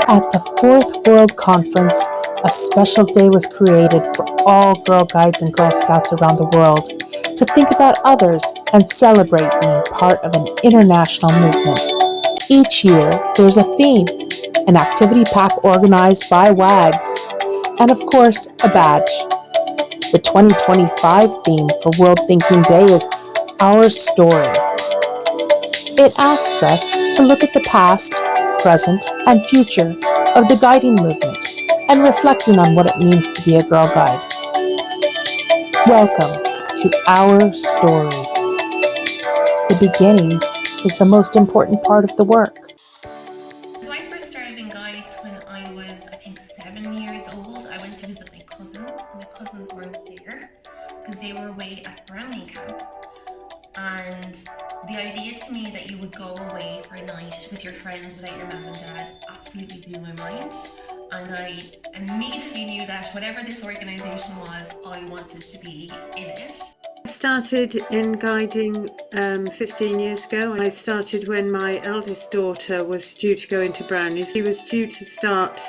At the Fourth World Conference, a special day was created for all Girl Guides and Girl Scouts around the world to think about others and celebrate being part of an international movement. Each year, there's a theme, an activity pack organized by WAGGGS, and of course, a badge. The 2025 theme for World Thinking Day is Our Story. It asks us to look at the past, present, and future of the guiding movement and reflecting on what it means to be a Girl Guide. Welcome to Our Story. The beginning is the most important part of the work. So I first started in Guides when I was, 7 years old. I went to visit my cousins, and my cousins weren't there because they were away at Brownie camp. And the idea to me that you would go away for a night with your friends without your mum and dad absolutely blew my mind. And I immediately knew that whatever this organisation was, I wanted to be in it. I started in guiding 15 years ago. I started when my eldest daughter was due to go into Brownies. She was due to start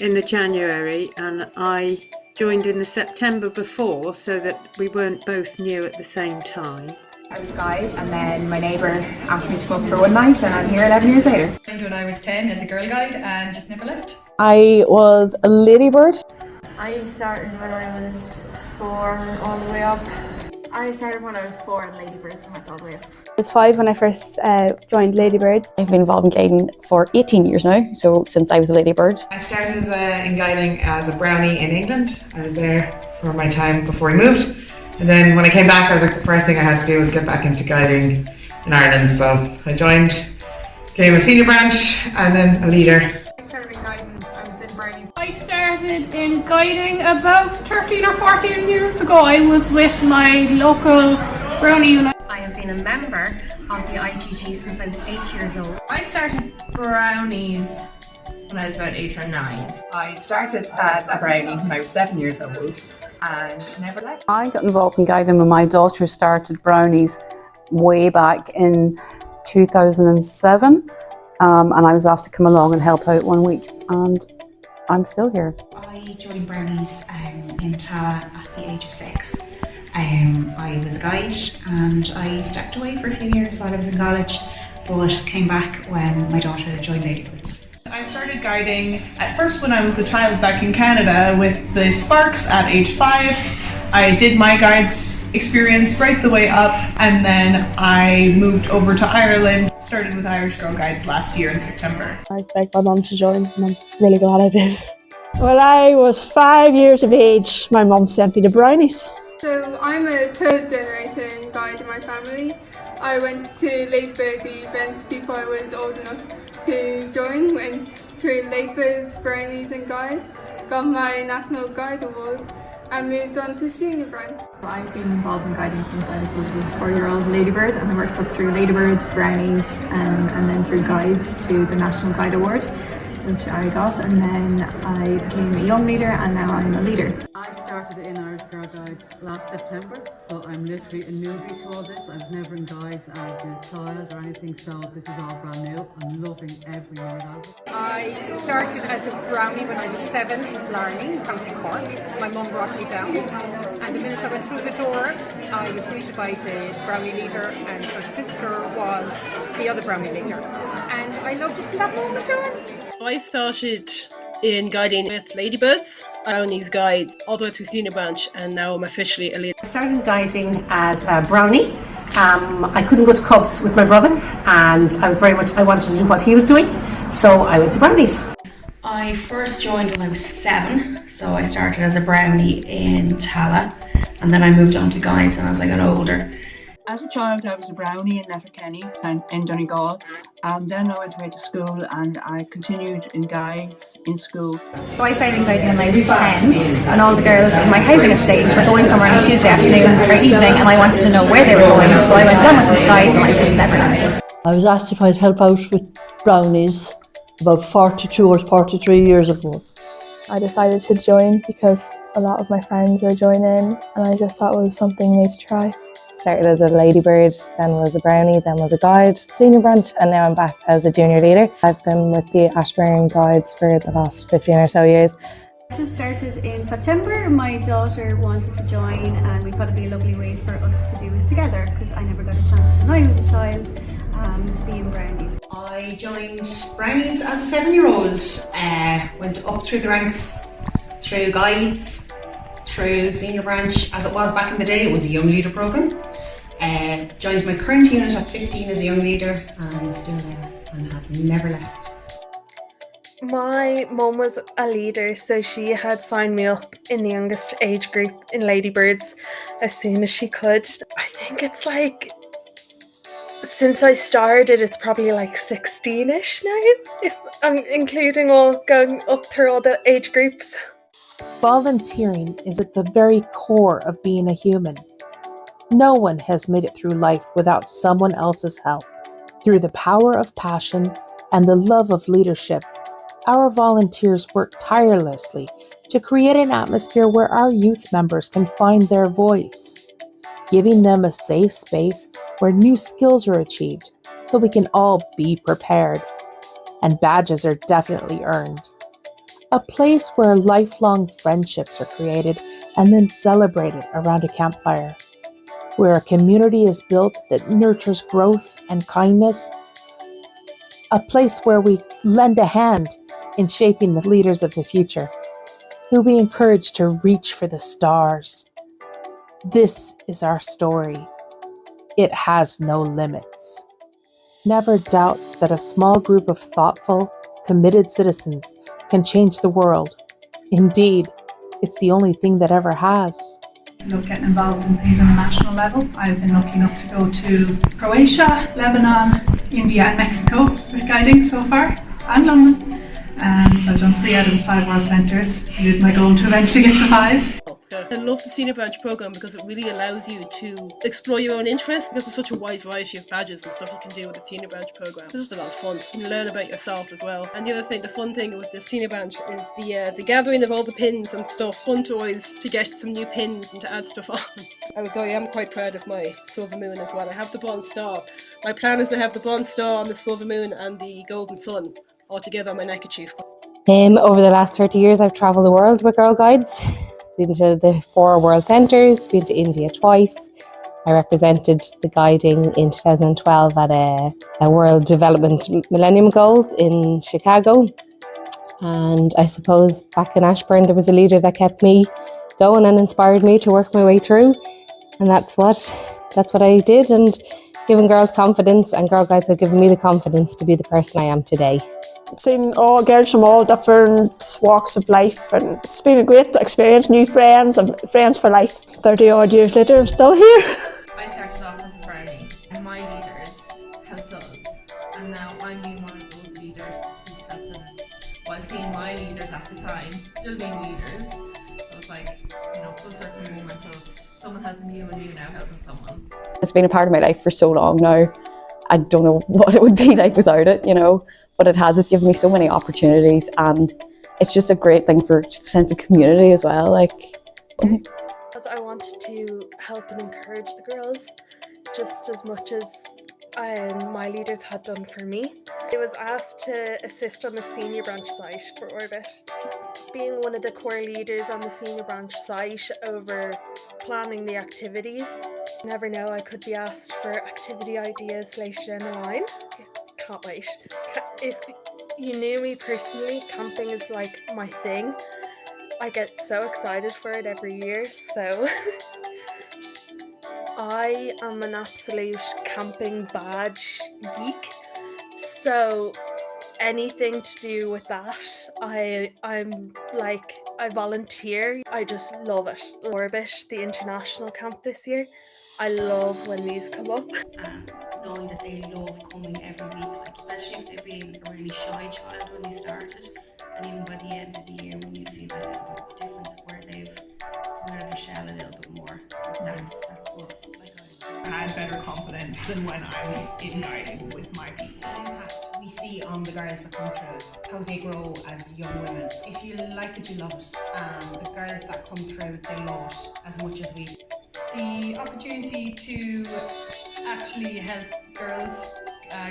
in the January, and I joined in the September before so that we weren't both new at the same time. I was a guide, and then my neighbour asked me to come for one night, and I'm here 11 years later. I joined when I was 10 as a girl guide and just never left. I was a ladybird. I started when I was 4 all the way up. I started when I was 4 and Ladybirds and went all the way up. I was 5 when I first joined Ladybirds. I've been involved in guiding for 18 years now, so since I was a ladybird. I started in guiding as a brownie in England. I was there for my time before I moved. And then when I came back, I was like, the first thing I had to do was get back into guiding in Ireland. So I joined, became a senior branch and then a leader. I started in guiding, I was in Brownies. I started in guiding about 13 or 14 years ago. I was with my local brownie unit. I have been a member of the IGG since I was 8 years old. I started Brownies when I was about 8 or 9. I started as a brownie when I was 7 years old and never left. I got involved in guiding when my daughter started Brownies way back in 2007, and I was asked to come along and help out one week, and I'm still here. I joined Brownies in Tala at the age of 6. I was a guide and I stepped away for a few years while I was in college, but came back when my daughter joined Ladybirds. I started guiding at first when I was a child back in Canada with the Sparks at age 5. I did my guides experience right the way up, and then I moved over to Ireland. Started with Irish Girl Guides last year in September. I begged my mum to join, and I'm really glad I did. Well, I was 5 years of age. My mum sent me to Brownies. So I'm a 3rd generation guide in my family. I went to Ladybird events before I was old enough to join. Went through Ladybirds, Brownies and Guides. Got my National Guide Award and moved on to senior branch. I've been involved in guiding since I was a little 4-year-old ladybird, and I worked up through Ladybirds, Brownies and then through Guides to the National Guide Award, which I got, and then I became a young leader and now I'm a leader. I started in Irish Girl Guides last September, so I'm literally a newbie to all this. I was never in Guides as a child or anything, so this is all brand new. I'm loving every minute of it. I started as a brownie when I was 7 in Blarney, in County Cork. My mum brought me down, and the minute I went through the door, I was greeted by the brownie leader, and her sister was the other brownie leader. And I loved it from that moment on. I started in guiding with Ladybirds, Brownies Guides, all the way through senior branch, and now I'm officially a leader. I started guiding as a brownie. I couldn't go to Cubs with my brother, and I wanted to do what he was doing, so I went to Brownies. I first joined when I was 7, so I started as a brownie in Tala, and then I moved on to guides as I got older. As a child, I was a brownie in Letterkenny and in Donegal, and then I went away to school and I continued in guides in school. So I started guiding when I was 10, and all the girls in my housing estate were going somewhere on a Tuesday afternoon or evening, and I wanted to know where they were going, so I went down with them to guides and I just never left. I was asked if I'd help out with Brownies about 42 or 43 years ago. I decided to join because a lot of my friends were joining, and I just thought it was something new to try. Started as a ladybird, then was a brownie, then was a guide, senior branch, and now I'm back as a junior leader. I've been with the Ashburn Guides for the last 15 or so years. I just started in September. My daughter wanted to join and we thought it'd be a lovely way for us to do it together because I never got a chance when I was a child to be in brownies. I joined brownies as a 7-year-old, went up through the ranks, through guides, through senior branch. As it was back in the day, it was a young leader programme. Joined my current unit at 15 as a young leader and still there and have never left. My mum was a leader, so she had signed me up in the youngest age group in Ladybirds as soon as she could. I think it's like, since I started, it's probably like 16-ish now, if I'm including all going up through all the age groups. Volunteering is at the very core of being a human. No one has made it through life without someone else's help. Through the power of passion and the love of leadership, our volunteers work tirelessly to create an atmosphere where our youth members can find their voice, giving them a safe space where new skills are achieved so we can all be prepared. And badges are definitely earned. A place where lifelong friendships are created and then celebrated around a campfire. Where a community is built that nurtures growth and kindness. A place where we lend a hand in shaping the leaders of the future, who we encourage to reach for the stars. This is our story. It has no limits. Never doubt that a small group of thoughtful, committed citizens can change the world. Indeed, it's the only thing that ever has. Love getting involved in things on a national level. I've been lucky enough to go to Croatia, Lebanon, India and Mexico with guiding so far, and London. So I've done 3 out of the 5 world centres. It is my goal to eventually get to 5. I love the senior branch program because it really allows you to explore your own interests because there's such a wide variety of badges and stuff you can do with the senior branch program. It's just a lot of fun. You can learn about yourself as well. And the other thing, the fun thing with the senior branch is the gathering of all the pins and stuff. Fun toys to get some new pins and to add stuff on. Although I am quite proud of my silver moon as well. I have the bronze star. My plan is to have the bronze star on the silver moon and the golden sun all together on my neckerchief. Over the last 30 years, I've travelled the world with Girl Guides. Been to the 4 world centres, been to India twice. I represented the guiding in 2012 at a World Development Millennium Goals in Chicago. And I suppose back in Ashburn, there was a leader that kept me going and inspired me to work my way through. And that's what I did. And giving girls confidence, and Girl Guides have given me the confidence to be the person I am today. Seen all girls from all different walks of life, and it's been a great experience, new friends and friends for life. 30 odd years later, I'm still here. I started off as a brownie and my leaders helped us, and now I'm being one of those leaders who's helping them, while seeing my leaders at the time still being leaders. So it's like, full circle moment of someone helping you and you now helping someone. It's been a part of my life for so long now. I don't know what it would be like without it, but it's given me so many opportunities, and it's just a great thing for just a sense of community as well. Because I wanted to help and encourage the girls just as much as my leaders had done for me. I was asked to assist on the senior branch site for Orbit. Being one of the core leaders on the senior branch site over planning the activities, you never know, I could be asked for activity ideas later down the line. Can't wait. If you knew me personally, camping is like my thing. I get so excited for it every year, so I am an absolute camping badge geek. So anything to do with that, I volunteer. I just love it. Orbit, the international camp this year. I love when these come up. Knowing that they love coming every week, especially if they've been a really shy child when they started, and even by the end of the year when you see that little bit of difference of where they've come out of their shell a little bit more. That's what I had better confidence than when I'm in guiding with my people. The impact we see on the girls that come through us, how they grow as young women. If you like it, you love it. The girls that come through, they love it as much as we do. The opportunity to actually help girls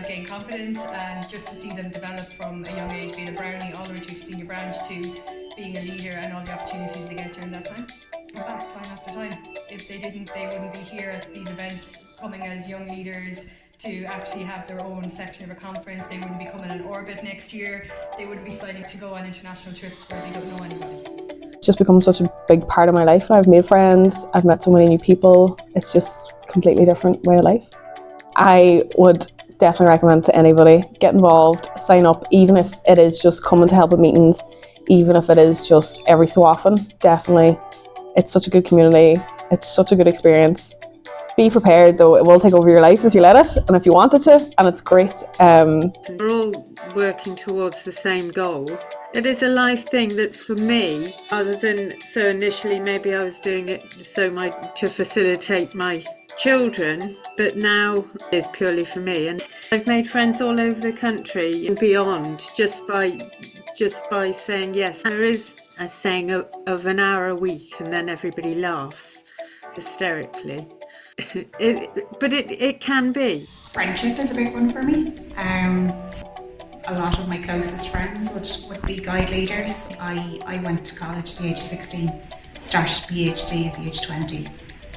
gain confidence and just to see them develop from a young age, being a brownie all the way through to senior branch to being a leader, and all the opportunities they get during that time. Come back time after time. If they didn't, they wouldn't be here at these events coming as young leaders to actually have their own section of a conference. They wouldn't be coming in orbit next year. They wouldn't be signing to go on international trips where they don't know anybody. It's just become such a big part of my life. I've made friends, I've met so many new people. It's just a completely different way of life. I would definitely recommend to anybody, get involved, sign up, even if it is just coming to help at meetings, even if it is just every so often. Definitely, it's such a good community, it's such a good experience. Be prepared though, it will take over your life if you let it and if you want it to, and it's great. We're all working towards the same goal. It is a life thing that's for me, rather than, so initially maybe I was doing it to facilitate my children, but now it's purely for me. And I've made friends all over the country and beyond just by saying yes. There is a saying of an hour a week and then everybody laughs hysterically. But it can be. Friendship is a big one for me. A lot of my closest friends would be guide leaders. I went to college at the age of 16, started PhD at the age of 20,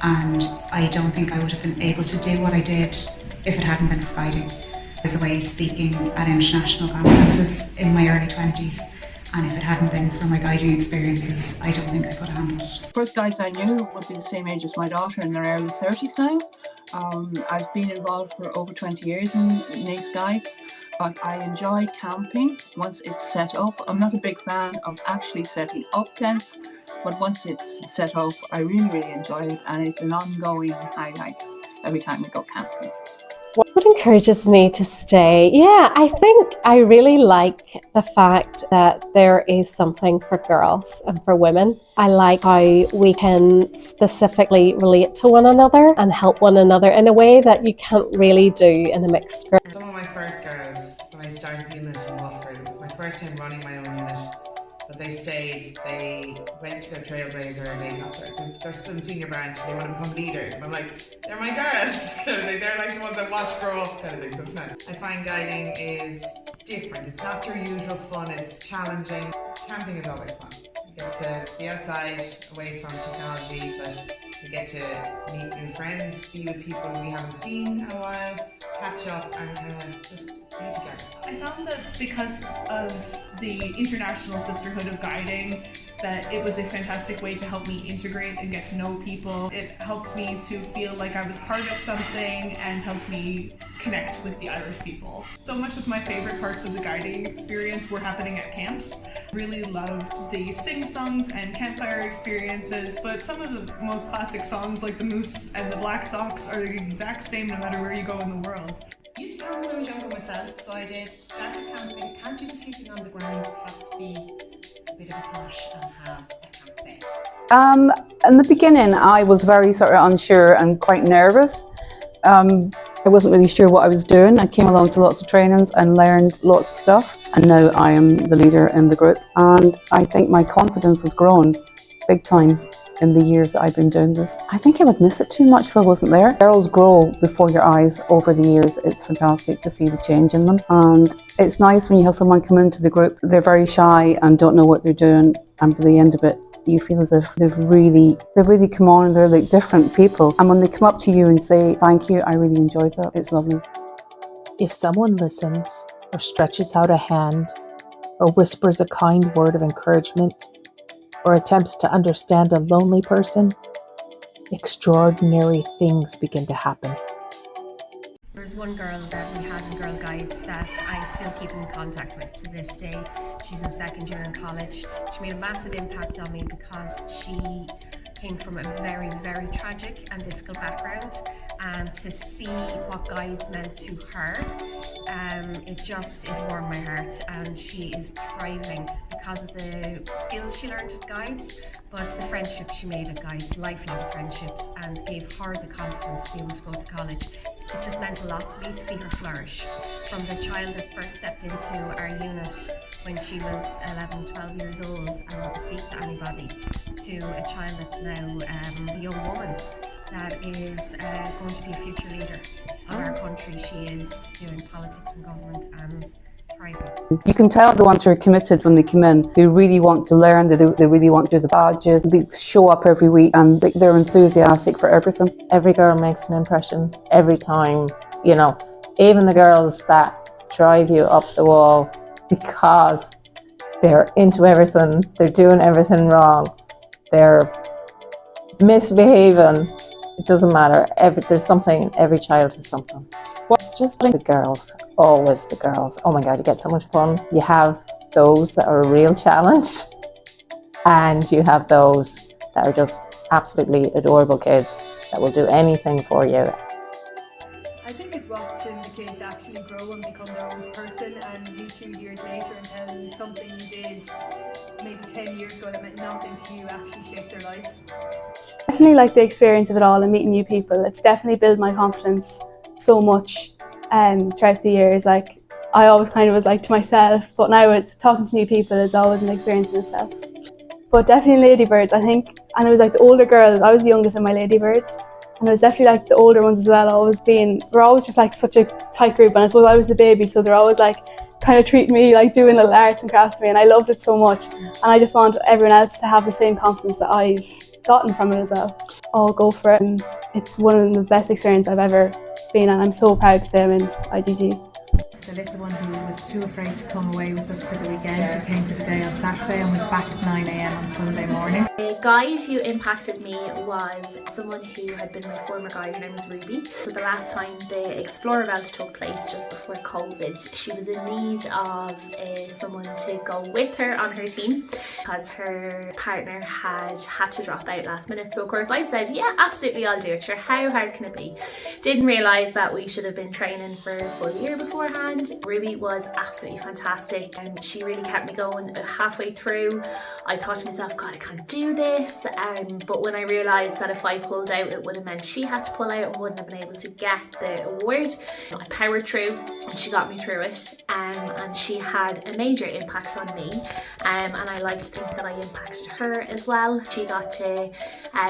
and I don't think I would have been able to do what I did if it hadn't been for guiding. I was away speaking at international conferences in my early 20s, and if it hadn't been for my guiding experiences, I don't think I could have handled it. First guides I knew would be the same age as my daughter, in their early 30s now. I've been involved for over 20 years in these guides, but I enjoy camping once it's set up. I'm not a big fan of actually setting up tents, but once it's set up, I really enjoy it, and it's an ongoing highlight every time we go camping. What encourages me to stay? Yeah, I think I really like the fact that there is something for girls and for women. I like how we can specifically relate to one another and help one another in a way that you can't really do in a mixed group. Some of my first girls, when I started the unit in Watford, it was my first time running my own unit. But they stayed, they went to their trailblazer, they got they're still in senior branch, they want to become leaders. And I'm like, they're my girls, kind of thing. They're like the ones I watch grow up, kind of thing. So it's nice. I find guiding is different. It's not your usual fun, it's challenging. Camping is always fun. You get to be outside, away from technology, but you get to meet new friends, be with people we haven't seen in a while, catch up and kind of just be together. I found that because of the international sisterhood of guiding, that it was a fantastic way to help me integrate and get to know people. It helped me to feel like I was part of something and helped me connect with the Irish people. So much of my favorite parts of the guiding experience were happening at camps. Really loved the sing-songs and campfire experiences, but some of the most classic songs like the Moose and the Black Socks are the exact same no matter where you go in the world. I used to camp when I was younger myself, so I did. Started camping, can't do the sleeping on the ground, have to be a bit of a posh and have a camp bed. In the beginning, I was very sort of unsure and quite nervous. I wasn't really sure what I was doing. I came along to lots of trainings and learned lots of stuff, and now I am the leader in the group, and I think my confidence has grown big time in the years that I've been doing this. I think I would miss it too much if I wasn't there. Girls grow before your eyes over the years. It's fantastic to see the change in them, and it's nice when you have someone come into the group. They're very shy and don't know what they're doing, and by the end of it you feel as if they've really come on and they're like different people, and when they come up to you and say thank you, I really enjoyed that. It's lovely. If someone listens or stretches out a hand or whispers a kind word of encouragement or attempts to understand a lonely person, extraordinary things begin to happen. There's one girl that we had in Girl Guides that I still keep in contact with to this day. She's in second year in college. She made a massive impact on me because she came from a very, very tragic and difficult background, and to see what guides meant to her, it warmed my heart, and she is thriving because of the skills she learned at guides, but the friendships she made at guides, lifelong friendships, and gave her the confidence to be able to go to college. It just meant a lot to me to see her flourish. From the child that first stepped into our unit when she was 11, 12 years old and wouldn't speak to anybody, to a child that's now a young woman that is going to be a future leader of our country. She is doing politics and government and thriving. You can tell the ones who are committed when they come in. They really want to learn, they really want to do the badges, they show up every week and they're enthusiastic for everything. Every girl makes an impression every time, you know, even the girls that drive you up the wall because they're into everything, they're doing everything wrong, they're misbehaving. It doesn't matter. There's something, every child has something. It's just the girls, always the girls. Oh my God, you get so much fun. You have those that are a real challenge, and you have those that are just absolutely adorable kids that will do anything for you. I think it's watching the kids actually grow and become their own person and meet you years later and tell you something you did maybe 10 years ago that meant nothing to you actually shaped their life. Definitely like the experience of it all and meeting new people. It's definitely built my confidence so much throughout the years. Like, I always kind of was like to myself, but now it's talking to new people is always an experience in itself. But definitely Ladybirds, I think, and it was like the older girls. I was the youngest in my Ladybirds, and it was definitely like the older ones as well. We're always just like such a tight group, and I suppose I was the baby, so they're always like kind of treating me like doing little arts and crafts for me, and I loved it so much. And I just want everyone else to have the same confidence that I've gotten from it as well. I'll go for it, and it's one of the best experiences I've ever been, and I'm so proud to say I'm in IGG. The little one who was too afraid to come away with us for the weekend, who came for the day on Saturday and was back at 9 a.m. on Sunday morning. A guide who impacted me was someone who had been my former guide. Her name was Ruby. So the last time the Explorer Belt took place just before COVID, she was in need of someone to go with her on her team because her partner had to drop out last minute. So of course I said, yeah, absolutely, I'll do it. Sure, how hard can it be? Didn't realise that we should have been training for a full year beforehand. Ruby was absolutely fantastic and she really kept me going. Halfway through I thought to myself, God, I can't do this, but when I realised that if I pulled out it would have meant she had to pull out and wouldn't have been able to get the award, I powered through and she got me through it, and she had a major impact on me, and I like to think that I impacted her as well. She got to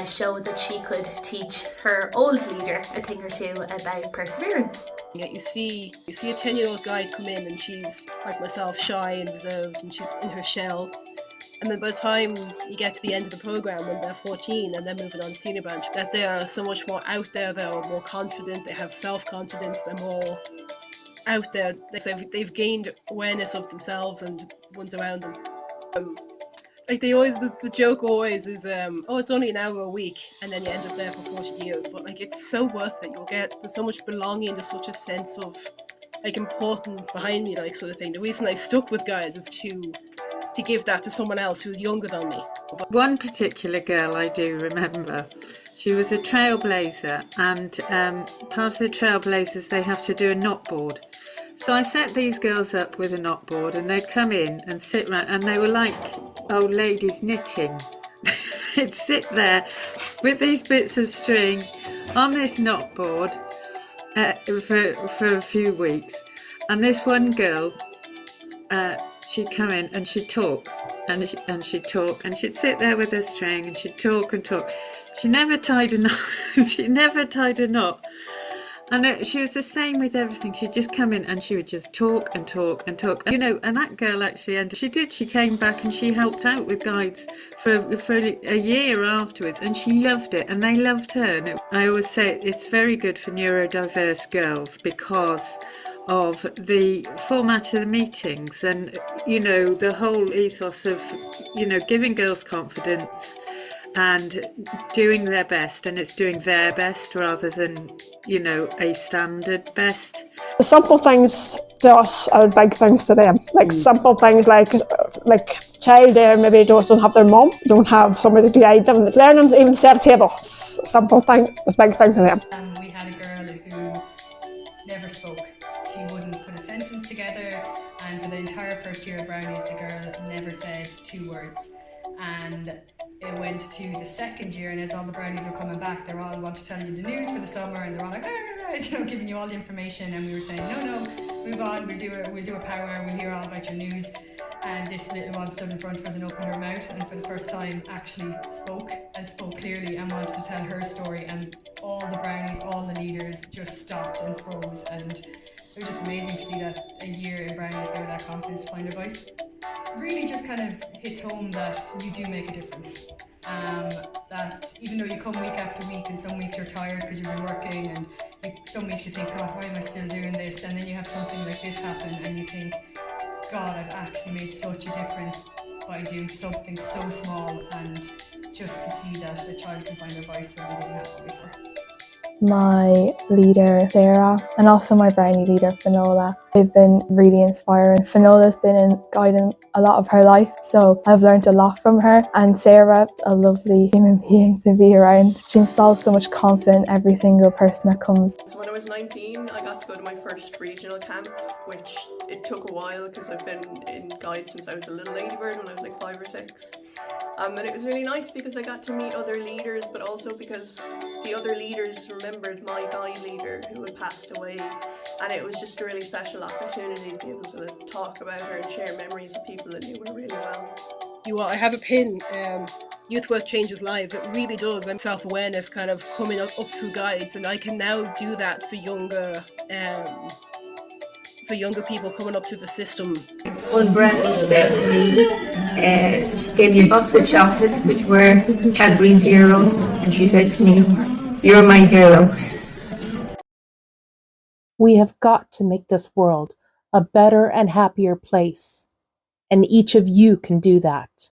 show that she could teach her old leader a thing or two about perseverance. Yeah, you see a 10-year-old guide come in and she's like myself, shy and reserved, and she's in her shell. And then by the time you get to the end of the program, when they're 14 and they're moving on to senior branch, that they are so much more out there, they're more confident, they have self-confidence, they're more out there. They've gained awareness of themselves and ones around them. Like they always, the joke always is, oh, it's only an hour a week, and then you end up there for 40 years. But like, it's so worth it. There's so much belonging, there's such a sense of like importance behind me, like sort of thing. The reason I stuck with guides is to give that to someone else who's younger than me. One particular girl I do remember, she was a trailblazer, and part of the trailblazers, they have to do a knot board. So I set these girls up with a knot board, and they'd come in and sit around, and they were like old ladies knitting. They'd sit there with these bits of string on this knot board for a few weeks. And this one girl, she'd come in and she'd talk, and she'd talk, and she'd sit there with her string, and she'd talk and talk. She never tied a knot. She never tied a knot. And she was the same with everything. She'd just come in and she would just talk and talk and talk. You know, and that girl actually ended. She came back and she helped out with guides for a year afterwards, and she loved it and they loved her. And I always say it's very good for neurodiverse girls because of the format of the meetings and, you know, the whole ethos of, you know, giving girls confidence and doing their best, and it's doing their best rather than, you know, a standard best. The simple things to us are big things to them. Like simple things like child there maybe doesn't have their mum, don't have somebody to guide them. Learning to even set a table, simple thing, is a big thing to them. We had a girl who never spoke. She wouldn't put a sentence together, and for the entire first year of Brownies the girl never said 2 words. And it went to the second year, and as all the Brownies were coming back, they all want to tell you the news for the summer, and they're all like, you know, giving you all the information, and we were saying, no, move on, we'll do a power, we'll hear all about your news. and this little one stood in front of us and opened her mouth, and for the first time actually spoke clearly and wanted to tell her story, and all the brownies, all the leaders just stopped and froze, and it was just amazing to see that a year in brownies gave her that confidence to find her voice. Really just kind of hits home that you do make a difference. That even though you come week after week, and some weeks you're tired because you've been working, and some weeks you think, God, why am I still doing this? And then you have something like this happen and you think, God, I've actually made such a difference by doing something so small, and just to see that a child can find their voice when they didn't have one before. My leader, Sarah, and also my brownie leader, Finola. They've been really inspiring. Finola's been guiding a lot of her life, so I've learned a lot from her. And Sarah, a lovely human being to be around. She installs so much confidence in every single person that comes. So when I was 19, I got to go to my first regional camp, which it took a while because I've been in guide since I was a little ladybird when I was like 5 or 6. And it was really nice because I got to meet other leaders, but also because the other leaders remembered my guide leader who had passed away, and it was just a really special opportunity to be able to talk about her and share memories of people that knew her really well. I have a pin, youth work changes lives. It really does. And self-awareness kind of coming up through guides, and I can now do that for younger people coming up through the system. One brownie said to me, she gave me a box of chocolates which were Cadbury's Heroes, and she said to me, "You're my hero." We have got to make this world a better and happier place, and each of you can do that.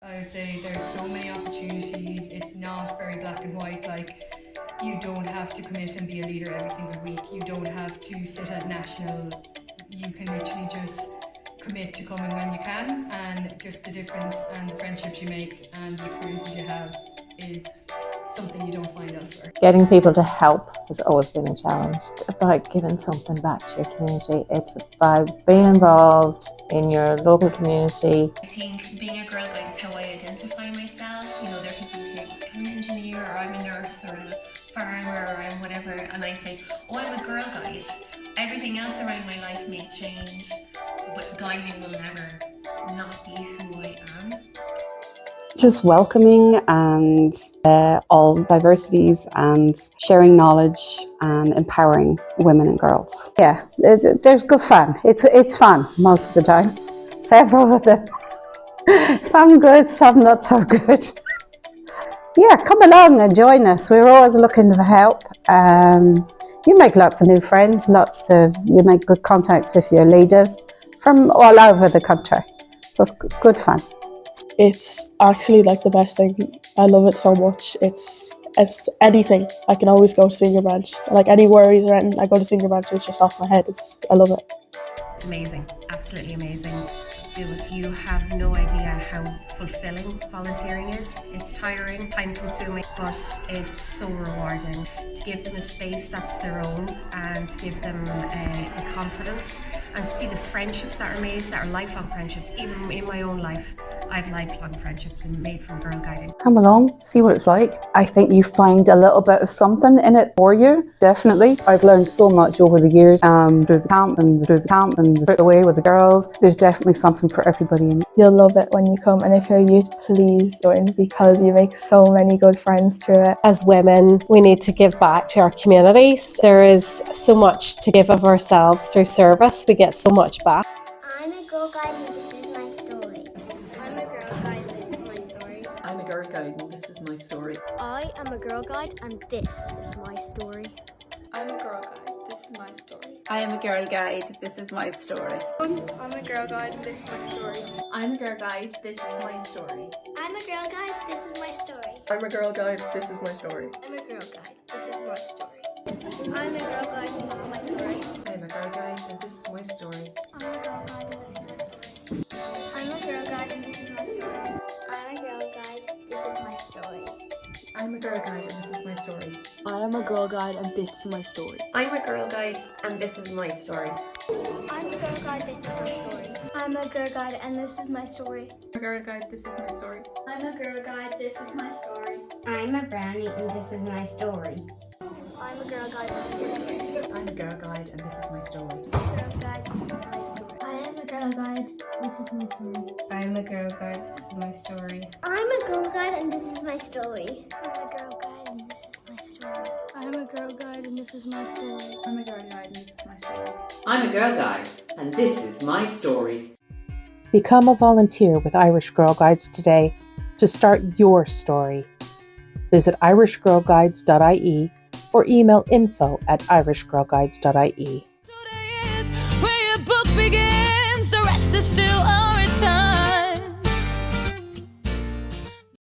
I would say there's so many opportunities. It's not very black and white. Like, you don't have to commit and be a leader every single week. You don't have to sit at national. You can literally just commit to coming when you can, and just the difference and the friendships you make and the experiences you have is something you don't find elsewhere. Getting people to help has always been a challenge. It's about giving something back to your community. It's about being involved in your local community. I think being a girl guide is how I identify myself. You know, there are people who say, I'm an engineer, or I'm a nurse, or I'm a farmer, or I'm whatever, and I say, oh, I'm a girl guide. Everything else around my life may change, but guiding will never not be who I am. Just welcoming and all diversities, and sharing knowledge and empowering women and girls. Yeah, there's good fun. It's fun most of the time. Several of them, some good, some not so good. Yeah, come along and join us. We're always looking for help. You make lots of new friends, you make good contacts with your leaders from all over the country. So it's good fun. It's actually like the best thing. I love it so much. It's anything. I can always go to senior branch. Like any worries or anything, I go to senior branch. It's just off my head. I love it. It's amazing, absolutely amazing. Do it. You have no idea how fulfilling volunteering is. It's tiring, time consuming, but it's so rewarding. To give them a space that's their own, and to give them the confidence, and to see the friendships that are made, that are lifelong friendships. Even in my own life, I have lifelong friendships made from girl guiding. Come along, see what it's like. I think you find a little bit of something in it for you, definitely. I've learned so much over the years through the camp and through the way with the girls. There's definitely something for everybody in it. You'll love it when you come, and if you're a youth, please join, because you make so many good friends through it. As women, we need to give back to our communities. There is so much to give of ourselves through service. We get so much back. I'm a girl guide and this is my story. I'm a girl guide and this is my story. I'm a girl guide and this is my story. I am a girl guide and this is my story. I'm a girl guide. This is my story. I am a girl guide. This is my story. I'm a girl guide and this is my story. I'm a girl guide. This is my story. I'm a girl guide. This is my story. I'm a girl guide. This is my story. I'm a girl guide. This is my story. I'm a girl guide. This is my story. I'm a girl guide and this is my story. I'm a girl guide and this is my story. I'm a girl guide and this is my story. I'm a girl guide. This is my story. I'm a girl guide and this is my story. I am a girl guide and this is my story. I'm a girl guide and this is my story. I'm a girl guide, this is my story. I'm a girl guide and this is my story. I'm a girl guide, this is my story. I'm a girl guide, this is my story. I'm a brownie and this is my story. I'm a girl guide, this is my story. I'm a girl guide and this is my story. I'm a girl guide, this is my story. This is my story. I'm a girl guide, this is my story. I'm a girl guide and this is my story. I'm a girl guide and this is my story. I'm a girl guide and this is my story. I'm a girl guide and this is my story. I'm a girl guide, and this is my story. Become a volunteer with Irish Girl Guides today to start your story. Visit irishgirlguides.ie or email info@irishgirlguides.ie. Where your book begins, the rest is still our time.